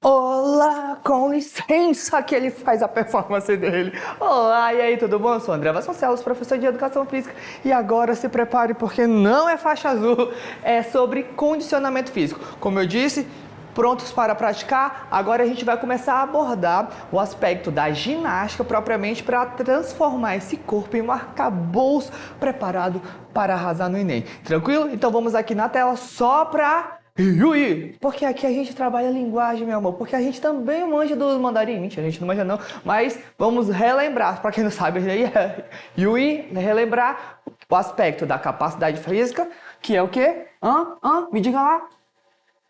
Olá, com licença que ele faz a performance dele. Olá, e aí, tudo bom? Eu sou André Vasconcelos, professor de Educação Física. E agora se prepare porque não é faixa azul, é sobre condicionamento físico. Como eu disse, prontos para praticar? Agora a gente vai começar a abordar o aspecto da ginástica propriamente para transformar esse corpo em um arcabouço preparado para arrasar no Enem. Tranquilo? Então vamos aqui na tela só para... Yui! Porque aqui a gente trabalha a linguagem, meu amor. Porque a gente também manja do mandarim. Mentira, a gente não manja não. Mas vamos relembrar, para quem não sabe, Yui, relembrar o aspecto da capacidade física, que é o quê? Me diga lá.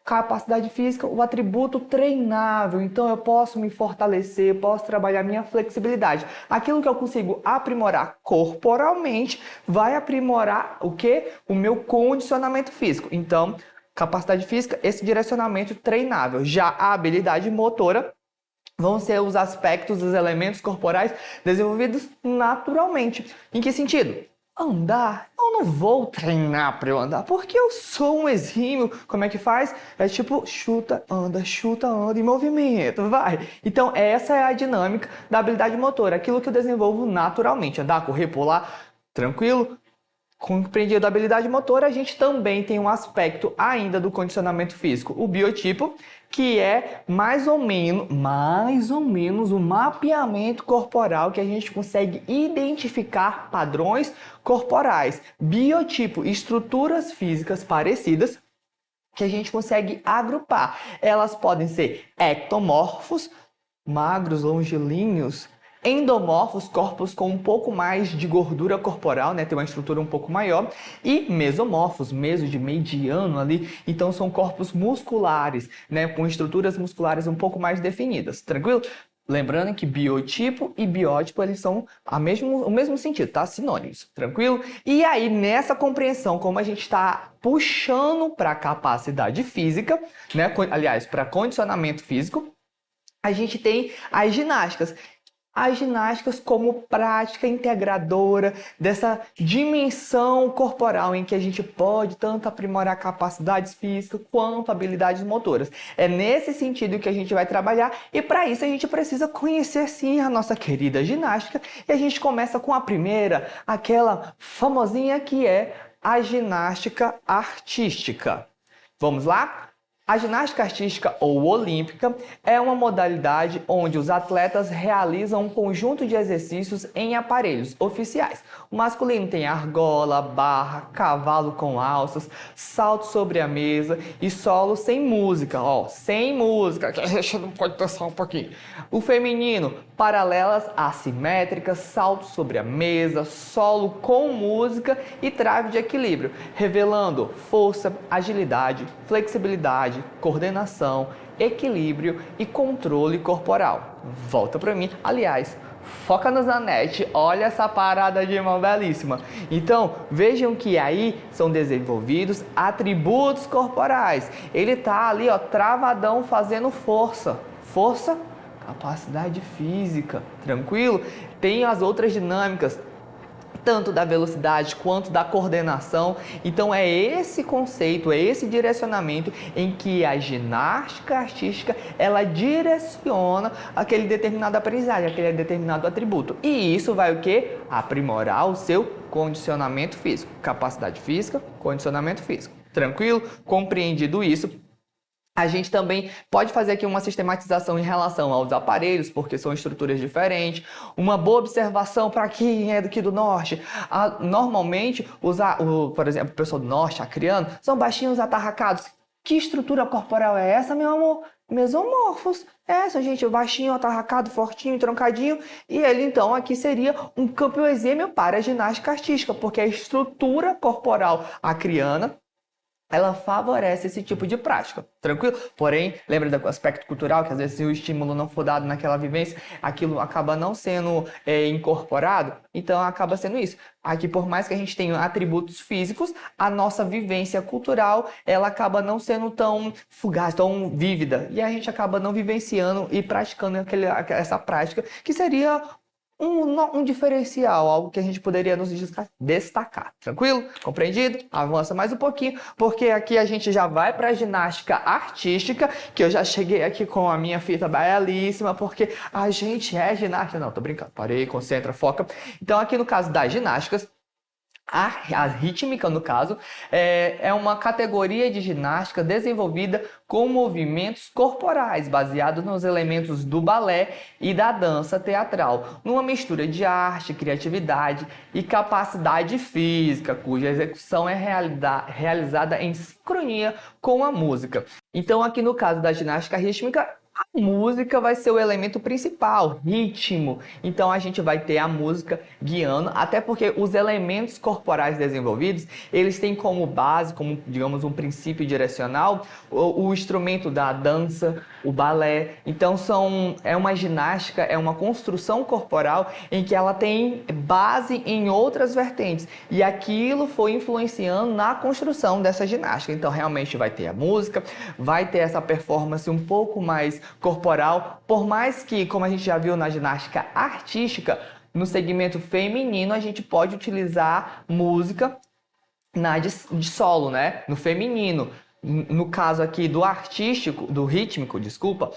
Capacidade física, o atributo treinável. Então eu posso me fortalecer, posso trabalhar minha flexibilidade. Aquilo que eu consigo aprimorar corporalmente vai aprimorar o quê? O meu condicionamento físico. Então, capacidade física, esse direcionamento treinável. Já a habilidade motora vão ser os aspectos dos elementos corporais desenvolvidos naturalmente. Em que sentido? Andar. Eu não vou treinar para eu andar, porque eu sou um exímio. Como é que faz? É tipo chuta, anda em movimento, vai. Então essa é a dinâmica da habilidade motora, aquilo que eu desenvolvo naturalmente. Andar, correr, pular, tranquilo. Compreendido a habilidade motora, a gente também tem um aspecto ainda do condicionamento físico, o biotipo, que é mais ou menos o mapeamento corporal que a gente consegue identificar padrões corporais. Biotipo, estruturas físicas parecidas que a gente consegue agrupar. Elas podem ser ectomorfos, magros, longilíneos, endomorfos, corpos com um pouco mais de gordura corporal, né, tem uma estrutura um pouco maior, e mesomorfos, meso de mediano ali, então são corpos musculares, né, com estruturas musculares um pouco mais definidas, tranquilo? Lembrando que biotipo e biótipo, eles são o mesmo sentido, tá? Sinônimos, tranquilo? E aí, nessa compreensão, como a gente está puxando para a capacidade física, né, aliás, para condicionamento físico, a gente tem as ginásticas. As ginásticas como prática integradora dessa dimensão corporal em que a gente pode tanto aprimorar capacidades físicas quanto habilidades motoras. É nesse sentido que a gente vai trabalhar e para isso a gente precisa conhecer sim a nossa querida ginástica e a gente começa com a primeira, aquela famosinha que é a ginástica artística. Vamos lá? A ginástica artística ou olímpica é uma modalidade onde os atletas realizam um conjunto de exercícios em aparelhos oficiais. O masculino tem argola, barra, cavalo com alças, salto sobre a mesa e solo sem música. Sem música, que a gente não pode pensar um pouquinho. O feminino, paralelas assimétricas, salto sobre a mesa, solo com música e trave de equilíbrio, revelando força, agilidade, flexibilidade, coordenação, equilíbrio e controle corporal. Volta para mim. Aliás, foca no Zanetti, olha essa parada de mão belíssima. Então, vejam que aí são desenvolvidos atributos corporais. Ele tá ali, travadão, fazendo força. Força, capacidade física, tranquilo? Tem as outras dinâmicas, tanto da velocidade quanto da coordenação. Então é esse conceito, é esse direcionamento em que a ginástica artística ela direciona aquele determinado aprendizagem, aquele determinado atributo. E isso vai o quê? Aprimorar o seu condicionamento físico, capacidade física, condicionamento físico. Tranquilo? Compreendido isso, a gente também pode fazer aqui uma sistematização em relação aos aparelhos, porque são estruturas diferentes. Uma boa observação para quem é aqui do norte. Normalmente, por exemplo, o pessoal do norte, acreano, são baixinhos atarracados. Que estrutura corporal é essa, meu amor? Mesomorfos. Essa, gente, baixinho, atarracado, fortinho, troncadinho. E ele, então, aqui seria um campo exímio para a ginástica artística, porque a estrutura corporal acreana ela favorece esse tipo de prática, tranquilo? Porém, lembra do aspecto cultural, que às vezes se o estímulo não for dado naquela vivência, aquilo acaba não sendo incorporado, então acaba sendo isso. Aqui, por mais que a gente tenha atributos físicos, a nossa vivência cultural, ela acaba não sendo tão fugaz, tão vívida, e a gente acaba não vivenciando e praticando essa prática, que seria um diferencial, algo que a gente poderia nos destacar. Tranquilo? Compreendido? Avança mais um pouquinho, porque aqui a gente já vai para a ginástica artística, que eu já cheguei aqui com a minha fita belíssima, porque a gente é ginasta. Não, tô brincando. Parei, concentra, foca. Então, aqui no caso das ginásticas, a rítmica, no caso, é uma categoria de ginástica desenvolvida com movimentos corporais, baseados nos elementos do balé e da dança teatral, numa mistura de arte, criatividade e capacidade física, cuja execução é realizada em sincronia com a música. Então, aqui no caso da ginástica rítmica, a música vai ser o elemento principal, ritmo. Então a gente vai ter a música guiando, até porque os elementos corporais desenvolvidos, eles têm como base, como digamos um princípio direcional, o instrumento da dança, o balé. Então é uma ginástica, é uma construção corporal em que ela tem base em outras vertentes. E aquilo foi influenciando na construção dessa ginástica. Então realmente vai ter a música, vai ter essa performance um pouco mais corporal, por mais que, como a gente já viu na ginástica artística, no segmento feminino a gente pode utilizar música de solo, né? No feminino. No caso aqui do artístico, do rítmico, desculpa,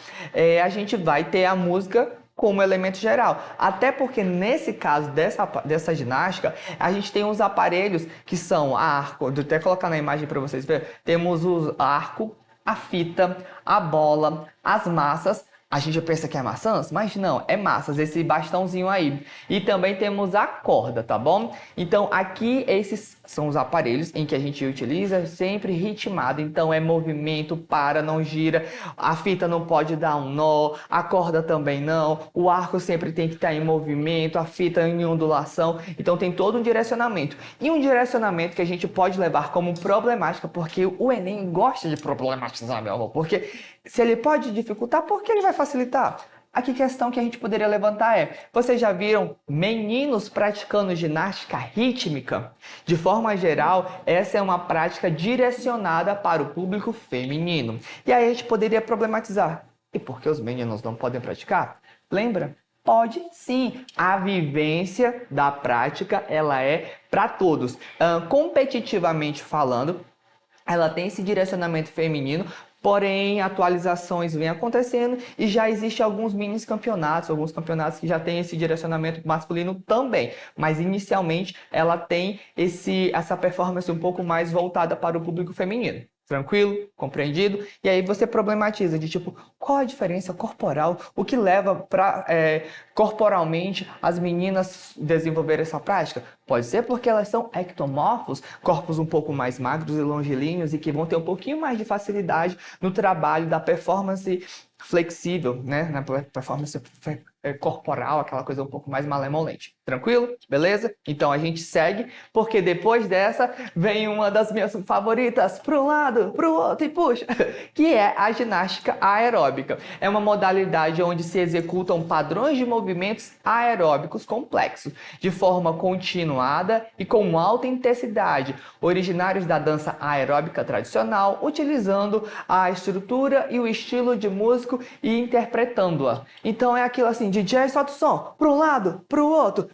a gente vai ter a música como elemento geral. Até porque nesse caso dessa ginástica, a gente tem os aparelhos que são a arco, vou até colocar na imagem para vocês verem, temos o arco, a fita, a bola, as massas. A gente pensa que é maçãs, mas não, é massas, esse bastãozinho aí. E também temos a corda, tá bom? Então aqui esses são os aparelhos em que a gente utiliza sempre ritmado. Então é movimento, para, não gira, a fita não pode dar um nó, a corda também não, o arco sempre tem que estar em movimento, a fita em ondulação. Então tem todo um direcionamento. E um direcionamento que a gente pode levar como problemática, porque o Enem gosta de problematizar, meu amor, porque se ele pode dificultar, por que ele vai facilitar? Aqui a questão que a gente poderia levantar é: vocês já viram meninos praticando ginástica rítmica? De forma geral, essa é uma prática direcionada para o público feminino. E aí a gente poderia problematizar: e por que os meninos não podem praticar? Lembra? Pode sim. A vivência da prática, ela é para todos. Competitivamente falando, ela tem esse direcionamento feminino. Porém, atualizações vêm acontecendo e já existe alguns mini campeonatos, alguns campeonatos que já têm esse direcionamento masculino também. Mas inicialmente ela tem essa performance um pouco mais voltada para o público feminino. Tranquilo? Compreendido? E aí você problematiza de tipo, qual a diferença corporal? O que leva para corporalmente as meninas desenvolver essa prática? Pode ser porque elas são ectomorfos, corpos um pouco mais magros e longilíneos e que vão ter um pouquinho mais de facilidade no trabalho da performance flexível, né? Na performance corporal, aquela coisa um pouco mais malemolente. Tranquilo? Beleza? Então a gente segue, porque depois dessa vem uma das minhas favoritas, para um lado, para o outro e puxa, que é a ginástica aeróbica. É uma modalidade onde se executam padrões de movimentos aeróbicos complexos, de forma continuada e com alta intensidade, originários da dança aeróbica tradicional, utilizando a estrutura e o estilo de músico e interpretando-a. Então é aquilo assim: DJ, solta o som, para um lado, para o outro,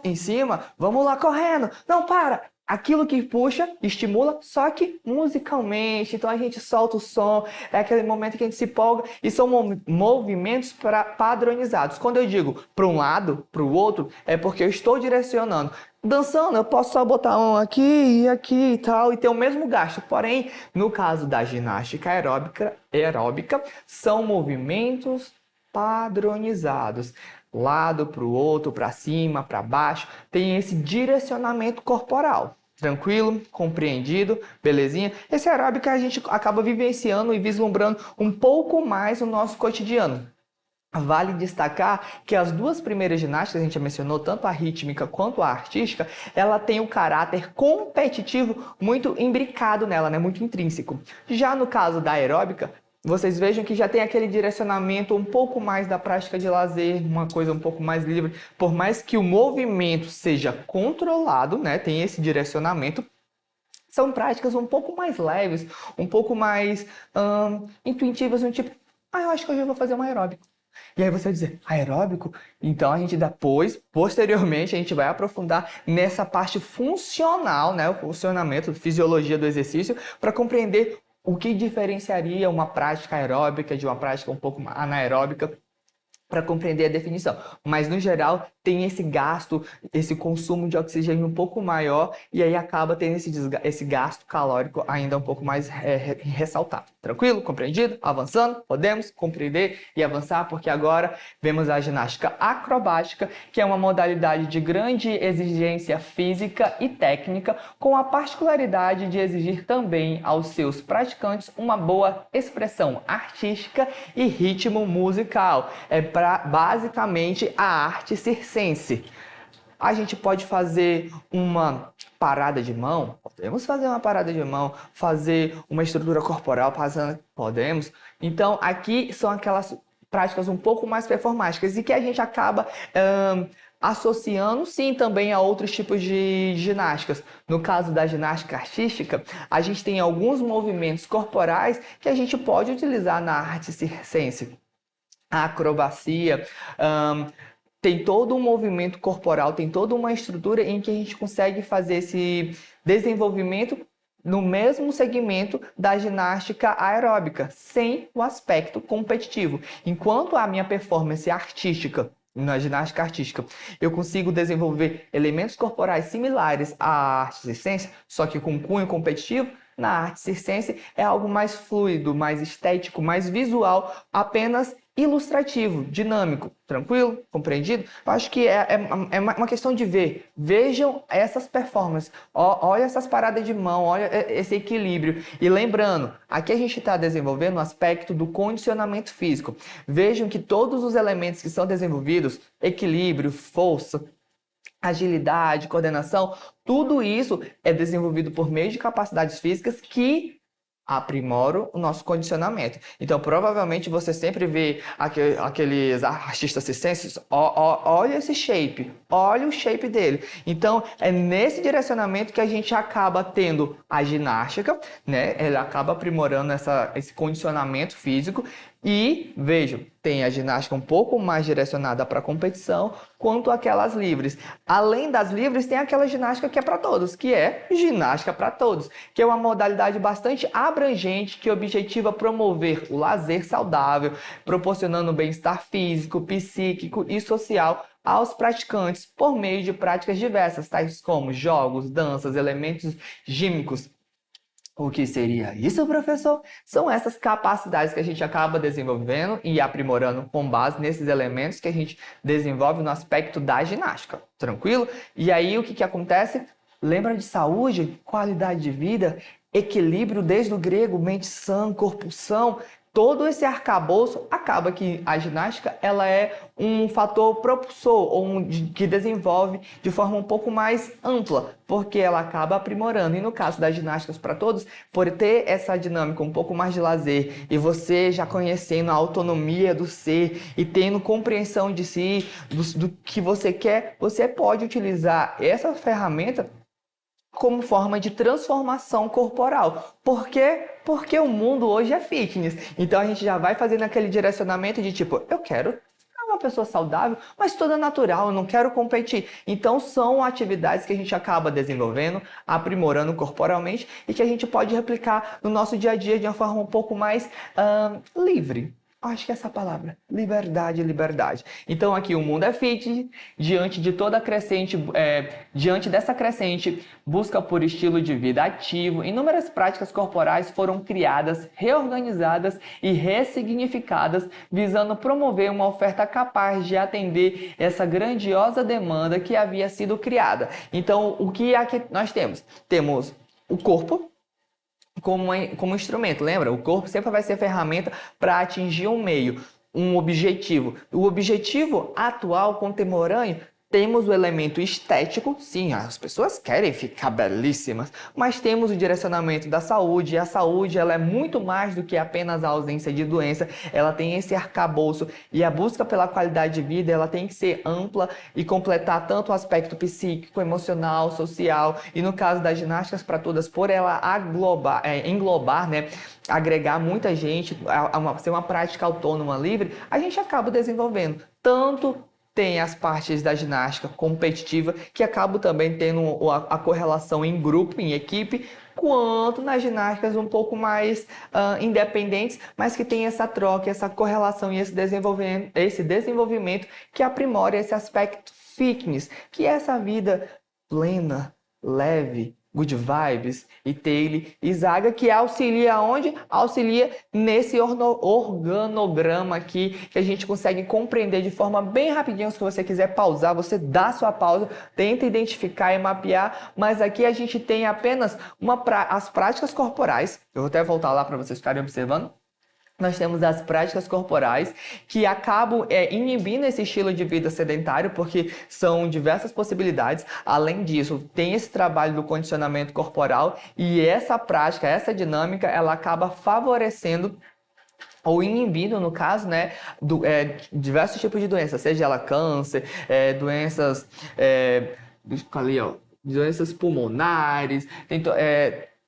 em cima, vamos lá correndo, não para. Aquilo que puxa, estimula, só que musicalmente. Então a gente solta o som, é aquele momento que a gente se empolga e são movimentos padronizados. Quando eu digo para um lado, para o outro, é porque eu estou direcionando. Dançando, eu posso só botar um aqui e aqui e tal e ter o mesmo gasto. Porém, no caso da ginástica aeróbica são movimentos padronizados. Lado para o outro, para cima, para baixo, tem esse direcionamento corporal. Tranquilo? Compreendido? Belezinha? Esse aeróbica a gente acaba vivenciando e vislumbrando um pouco mais no nosso cotidiano. Vale destacar que as duas primeiras ginásticas, a gente já mencionou, tanto a rítmica quanto a artística, ela tem um caráter competitivo muito imbricado nela, né? Muito intrínseco. Já no caso da aeróbica, vocês vejam que já tem aquele direcionamento um pouco mais da prática de lazer, uma coisa um pouco mais livre. Por mais que o movimento seja controlado, né? Tem esse direcionamento, são práticas um pouco mais leves, um pouco mais intuitivas, um tipo, eu acho que hoje eu vou fazer uma aeróbica. E aí você vai dizer, aeróbico? Então a gente depois, posteriormente, a gente vai aprofundar nessa parte funcional, né? O funcionamento, a fisiologia do exercício, para compreender o que diferenciaria uma prática aeróbica de uma prática um pouco anaeróbica, para compreender a definição. Mas, no geral, tem esse gasto, esse consumo de oxigênio um pouco maior e aí acaba tendo esse gasto calórico ainda um pouco mais ressaltado. Tranquilo? Compreendido? Avançando? Podemos compreender e avançar, porque agora vemos a ginástica acrobática, que é uma modalidade de grande exigência física e técnica, com a particularidade de exigir também aos seus praticantes uma boa expressão artística e ritmo musical. Basicamente a arte circense. A gente pode fazer uma parada de mão? Podemos fazer uma parada de mão, fazer uma estrutura corporal, podemos. Então, aqui são aquelas práticas um pouco mais performáticas e que a gente acaba associando, sim, também a outros tipos de ginásticas. No caso da ginástica artística, a gente tem alguns movimentos corporais que a gente pode utilizar na arte circense. A acrobacia, tem todo um movimento corporal, tem toda uma estrutura em que a gente consegue fazer esse desenvolvimento no mesmo segmento da ginástica aeróbica, sem o aspecto competitivo. Enquanto a minha performance artística, na ginástica artística, eu consigo desenvolver elementos corporais similares à arte circense, só que com cunho competitivo, na arte circense é algo mais fluido, mais estético, mais visual, apenas ilustrativo, dinâmico, tranquilo? Compreendido? Eu acho que é uma questão de ver. Vejam essas performances, olha essas paradas de mão, olha esse equilíbrio. E lembrando, aqui a gente está desenvolvendo o aspecto do condicionamento físico. Vejam que todos os elementos que são desenvolvidos, equilíbrio, força, agilidade, coordenação, tudo isso é desenvolvido por meio de capacidades físicas que aprimoram o nosso condicionamento. Então, provavelmente, você sempre vê aqueles artistas circenses, olha esse shape, olha o shape dele. Então, é nesse direcionamento que a gente acaba tendo a ginástica, né? Ela acaba aprimorando esse condicionamento físico. E, vejo, tem a ginástica um pouco mais direcionada para a competição, quanto aquelas livres. Além das livres, tem aquela ginástica que é para todos, que é ginástica para todos, que é uma modalidade bastante abrangente que objetiva promover o lazer saudável, proporcionando bem-estar físico, psíquico e social aos praticantes por meio de práticas diversas, tais como jogos, danças, elementos gímicos. O que seria isso, professor? São essas capacidades que a gente acaba desenvolvendo e aprimorando com base nesses elementos que a gente desenvolve no aspecto da ginástica. Tranquilo? E aí o que acontece? Lembra de saúde, qualidade de vida, equilíbrio desde o grego, mente sã, corpo são. Todo esse arcabouço acaba que a ginástica ela é um fator propulsor ou que desenvolve de forma um pouco mais ampla, porque ela acaba aprimorando. E no caso das ginásticas para todos, por ter essa dinâmica um pouco mais de lazer e você já conhecendo a autonomia do ser e tendo compreensão de si, do que você quer, você pode utilizar essa ferramenta como forma de transformação corporal. Por quê? Porque o mundo hoje é fitness. Então a gente já vai fazendo aquele direcionamento de tipo, eu quero ser uma pessoa saudável, mas toda natural, eu não quero competir. Então são atividades que a gente acaba desenvolvendo, aprimorando corporalmente e que a gente pode replicar no nosso dia a dia de uma forma um pouco mais livre. Acho que é essa palavra, liberdade, liberdade. Então aqui o mundo é fitness, diante dessa crescente busca por estilo de vida ativo, inúmeras práticas corporais foram criadas, reorganizadas e ressignificadas, visando promover uma oferta capaz de atender essa grandiosa demanda que havia sido criada. Então o que aqui nós temos? Temos o corpo como instrumento, lembra? O corpo sempre vai ser ferramenta para atingir um meio. um objetivo. O objetivo atual, contemporâneo, temos o elemento estético, sim, as pessoas querem ficar belíssimas, mas temos o direcionamento da saúde, e a saúde ela é muito mais do que apenas a ausência de doença, ela tem esse arcabouço, e a busca pela qualidade de vida ela tem que ser ampla e completar tanto o aspecto psíquico, emocional, social, e no caso das ginásticas para todas, por ela englobar, né, agregar muita gente, ser uma prática autônoma, livre, a gente acaba desenvolvendo tanto. Tem as partes da ginástica competitiva, que acabam também tendo a correlação em grupo, em equipe, quanto nas ginásticas um pouco mais independentes, mas que tem essa troca, essa correlação e esse desenvolvimento que aprimora esse aspecto fitness, que é essa vida plena, leve, good vibes e Taylor e Zaga, que auxilia onde? Auxilia nesse organograma aqui, que a gente consegue compreender de forma bem rapidinho. Se você quiser pausar, você dá sua pausa, tenta identificar e mapear, mas aqui a gente tem apenas as práticas corporais. Eu vou até voltar lá para vocês ficarem observando. Nós temos as práticas corporais que acabam inibindo esse estilo de vida sedentário, porque são diversas possibilidades. Além disso, tem esse trabalho do condicionamento corporal e essa prática, essa dinâmica, ela acaba favorecendo ou inibindo, no caso, né, diversos tipos de doenças, seja ela câncer, doenças, ali, ó, doenças pulmonares,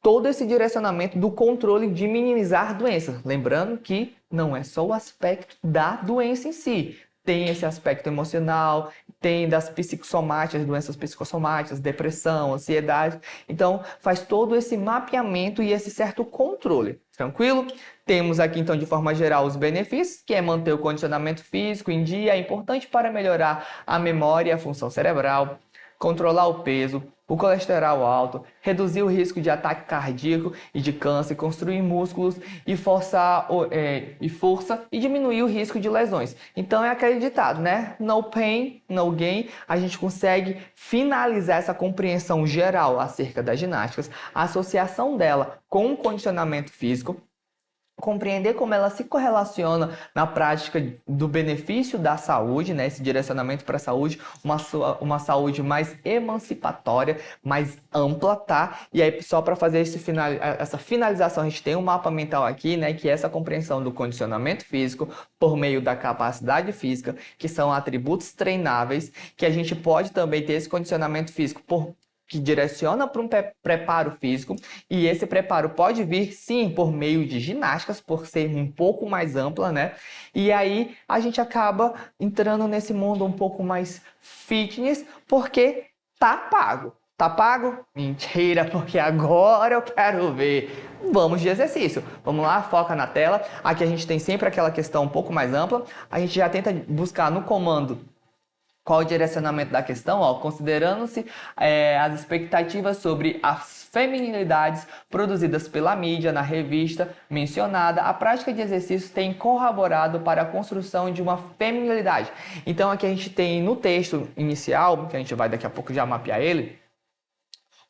todo esse direcionamento do controle de minimizar doenças. Lembrando que não é só o aspecto da doença em si. Tem esse aspecto emocional, tem das psicossomáticas, doenças psicossomáticas, depressão, ansiedade. Então, faz todo esse mapeamento e esse certo controle. Tranquilo? Temos aqui, então, de forma geral, os benefícios, que é manter o condicionamento físico em dia, é importante para melhorar a memória e a função cerebral, controlar o peso, o colesterol alto, reduzir o risco de ataque cardíaco e de câncer, construir músculos e força e diminuir o risco de lesões. Então é aquele ditado, né? No pain, no gain. A gente consegue finalizar essa compreensão geral acerca das ginásticas, a associação dela com o condicionamento físico, compreender como ela se correlaciona na prática do benefício da saúde, né? Esse direcionamento para a saúde, uma saúde mais emancipatória, mais ampla, tá? E aí, só para fazer essa finalização, a gente tem um mapa mental aqui, né? Que é essa compreensão do condicionamento físico por meio da capacidade física, que são atributos treináveis, que a gente pode também ter esse condicionamento físico que direciona para um preparo físico, e esse preparo pode vir, sim, por meio de ginásticas, por ser um pouco mais ampla, né? E aí a gente acaba entrando nesse mundo um pouco mais fitness, porque tá pago. Tá pago? Mentira, porque agora eu quero ver. Vamos de exercício. Vamos lá, foca na tela. Aqui a gente tem sempre aquela questão um pouco mais ampla. A gente já tenta buscar no comando qual o direcionamento da questão, ó, considerando-se as expectativas sobre as feminilidades produzidas pela mídia na revista mencionada, a prática de exercícios tem corroborado para a construção de uma feminilidade. Então aqui a gente tem no texto inicial, que a gente vai daqui a pouco já mapear ele,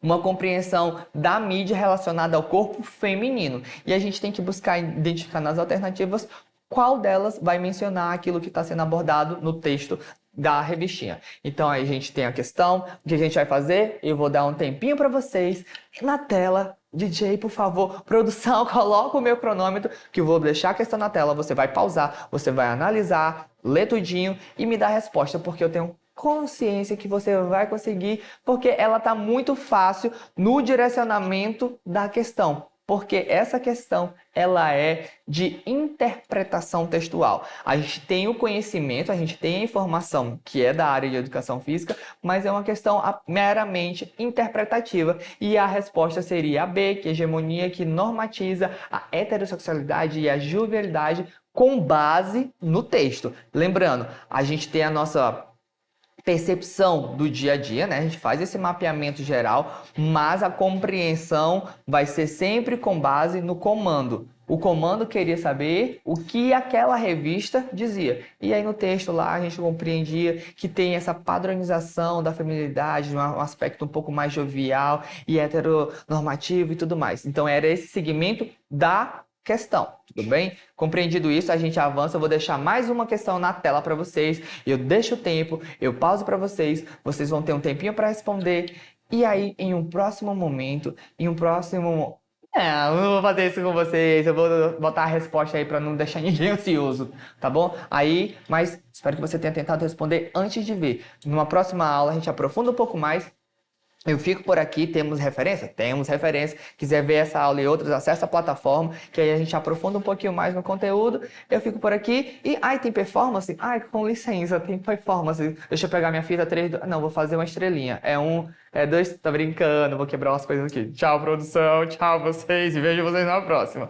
uma compreensão da mídia relacionada ao corpo feminino. E a gente tem que buscar identificar nas alternativas qual delas vai mencionar aquilo que está sendo abordado no texto da revistinha. Então aí a gente tem a questão, o que a gente vai fazer? Eu vou dar um tempinho para vocês na tela. DJ, por favor, produção, coloca o meu cronômetro, que eu vou deixar a questão na tela, você vai pausar, você vai analisar, ler tudinho e me dar a resposta, porque eu tenho consciência que você vai conseguir, porque ela está muito fácil no direcionamento da questão. Porque essa questão, ela é de interpretação textual. A gente tem o conhecimento, a gente tem a informação que é da área de educação física, mas é uma questão meramente interpretativa. E a resposta seria a B, que é hegemonia, que normatiza a heterossexualidade e a jovialidade com base no texto. Lembrando, a gente tem a nossa percepção do dia a dia, né? A gente faz esse mapeamento geral, mas a compreensão vai ser sempre com base no comando. O comando queria saber o que aquela revista dizia. E aí no texto lá a gente compreendia que tem essa padronização da feminilidade, um aspecto um pouco mais jovial e heteronormativo e tudo mais. Então era esse segmento da questão, tudo bem? Compreendido isso, a gente avança. Eu vou deixar mais uma questão na tela para vocês. Eu deixo o tempo, eu pauso para vocês. Vocês vão ter um tempinho para responder. E aí, em um próximo momento, em um próximo. Eu não vou fazer isso com vocês. Eu vou botar a resposta aí para não deixar ninguém ansioso, tá bom? Aí, mas espero que você tenha tentado responder antes de ver. Numa próxima aula, a gente aprofunda um pouco mais. Eu fico por aqui, temos referência? Temos referência. Quiser ver essa aula e outras, acessa a plataforma, que aí a gente aprofunda um pouquinho mais no conteúdo. Eu fico por aqui. E, tem performance? Com licença, tem performance. Deixa eu pegar minha fita 3. Não, vou fazer uma estrelinha. É 1, é 2, tá brincando, vou quebrar umas coisas aqui. Tchau, produção, tchau vocês e vejo vocês na próxima.